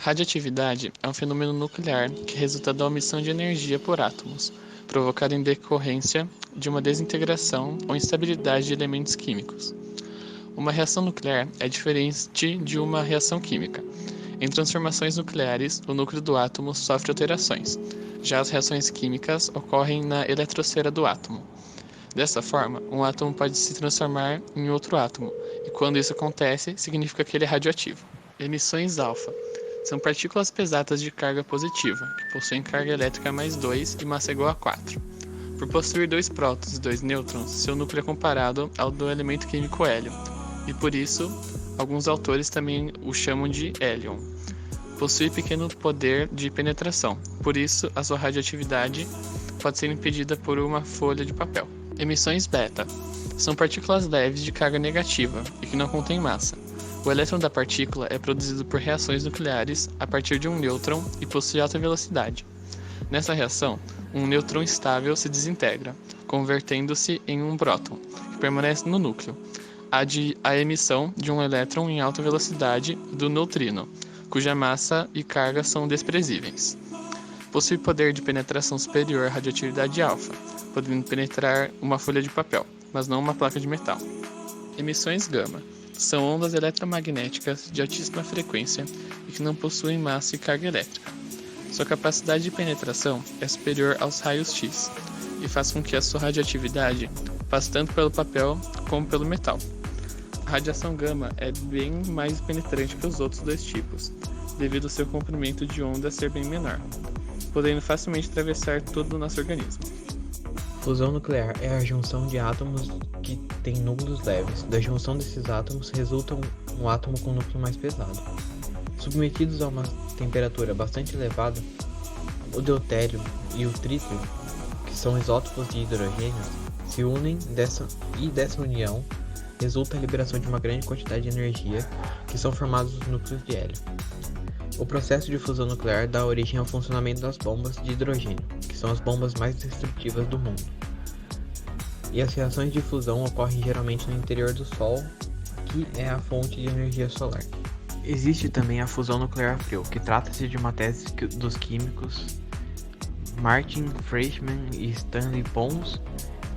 Radioatividade é um fenômeno nuclear que resulta da omissão de energia por átomos, provocada em decorrência de uma desintegração ou instabilidade de elementos químicos. Uma reação nuclear é diferente de uma reação química. Em transformações nucleares, o núcleo do átomo sofre alterações. Já as reações químicas ocorrem na eletrosfera do átomo. Dessa forma, um átomo pode se transformar em outro átomo, e quando isso acontece, significa que ele é radioativo. Emissões alfa são partículas pesadas de carga positiva, que possuem carga elétrica mais 2 e massa igual a 4. Por possuir 2 prótons e 2 nêutrons, seu núcleo é comparado ao do elemento químico hélio, e por isso, alguns autores também o chamam de hélion. Possui pequeno poder de penetração, por isso a sua radioatividade pode ser impedida por uma folha de papel. Emissões beta são partículas leves de carga negativa e que não contêm massa. O elétron da partícula é produzido por reações nucleares a partir de um nêutron e possui alta velocidade. Nessa reação, um nêutron estável se desintegra, convertendo-se em um próton, que permanece no núcleo. Há a emissão de um elétron em alta velocidade do neutrino, cuja massa e carga são desprezíveis. Possui poder de penetração superior à radioatividade alfa, podendo penetrar uma folha de papel, mas não uma placa de metal. Emissões gama são ondas eletromagnéticas de altíssima frequência e que não possuem massa e carga elétrica. Sua capacidade de penetração é superior aos raios X e faz com que a sua radioatividade passe tanto pelo papel como pelo metal. A radiação gama é bem mais penetrante que os outros dois tipos, devido ao seu comprimento de onda ser bem menor, podendo facilmente atravessar todo o nosso organismo. Fusão nuclear é a junção de átomos que têm núcleos leves. Da junção desses átomos resulta um átomo com núcleo mais pesado. Submetidos a uma temperatura bastante elevada, o deutério e o trítio, que são isótopos de hidrogênio, se unem e dessa união resulta a liberação de uma grande quantidade de energia, que são formados os núcleos de hélio. O processo de fusão nuclear dá origem ao funcionamento das bombas de hidrogênio, que são as bombas mais destrutivas do mundo. E as reações de fusão ocorrem geralmente no interior do Sol, que é a fonte de energia solar. Existe também a fusão nuclear frio, que trata-se de uma tese dos químicos Martin Fleischmann e Stanley Pons,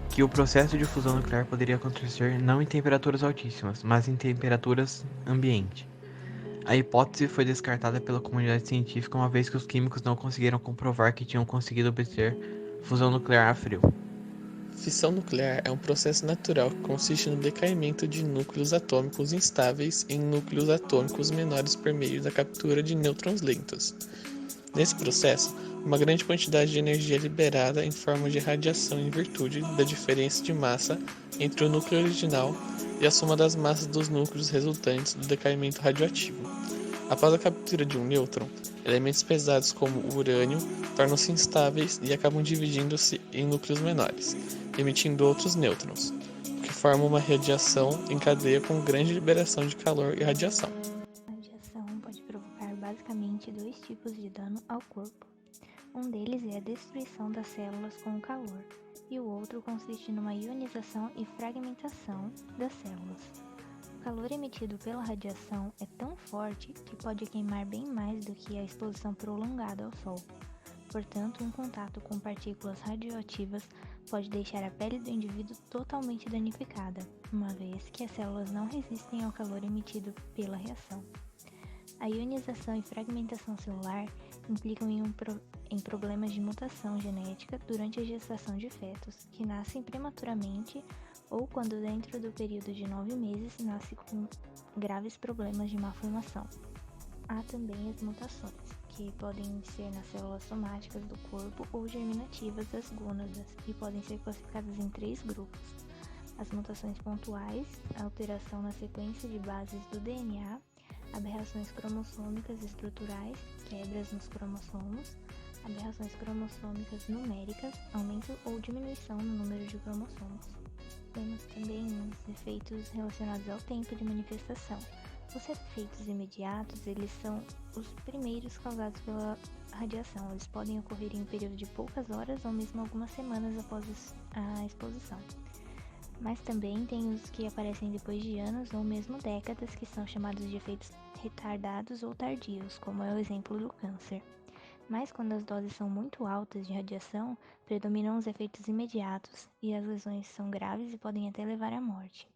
que o processo de fusão nuclear poderia acontecer não em temperaturas altíssimas, mas em temperaturas ambiente. A hipótese foi descartada pela comunidade científica uma vez que os químicos não conseguiram comprovar que tinham conseguido obter fusão nuclear a frio. Fissão nuclear é um processo natural que consiste no decaimento de núcleos atômicos instáveis em núcleos atômicos menores por meio da captura de nêutrons lentos. Nesse processo, uma grande quantidade de energia é liberada em forma de radiação em virtude da diferença de massa entre o núcleo original e a soma das massas dos núcleos resultantes do decaimento radioativo. Após a captura de um nêutron, elementos pesados como o urânio tornam-se instáveis e acabam dividindo-se em núcleos menores, emitindo outros nêutrons, o que forma uma radiação em cadeia com grande liberação de calor e radiação. A radiação pode provocar basicamente 2 tipos de dano ao corpo. Um deles é a destruição das células com o calor, e o outro consiste numa ionização e fragmentação das células. O calor emitido pela radiação é tão forte que pode queimar bem mais do que a exposição prolongada ao Sol. Portanto, um contato com partículas radioativas pode deixar a pele do indivíduo totalmente danificada, uma vez que as células não resistem ao calor emitido pela reação. A ionização e fragmentação celular implicam em problemas de mutação genética durante a gestação de fetos, que nascem prematuramente ou quando dentro do período de 9 meses nasce com graves problemas de malformação. Há também as mutações, que podem ser nas células somáticas do corpo ou germinativas das gônadas, e podem ser classificadas em 3 grupos. As mutações pontuais, a alteração na sequência de bases do DNA, aberrações cromossômicas estruturais, quebras nos cromossomos, aberrações cromossômicas numéricas, aumento ou diminuição no número de cromossomos. Temos também os efeitos relacionados ao tempo de manifestação. Os efeitos imediatos, eles são os primeiros causados pela radiação. Eles podem ocorrer em um período de poucas horas ou mesmo algumas semanas após a exposição. Mas também tem os que aparecem depois de anos ou mesmo décadas, que são chamados de efeitos retardados ou tardios, como é o exemplo do câncer. Mas quando as doses são muito altas de radiação, predominam os efeitos imediatos e as lesões são graves e podem até levar à morte.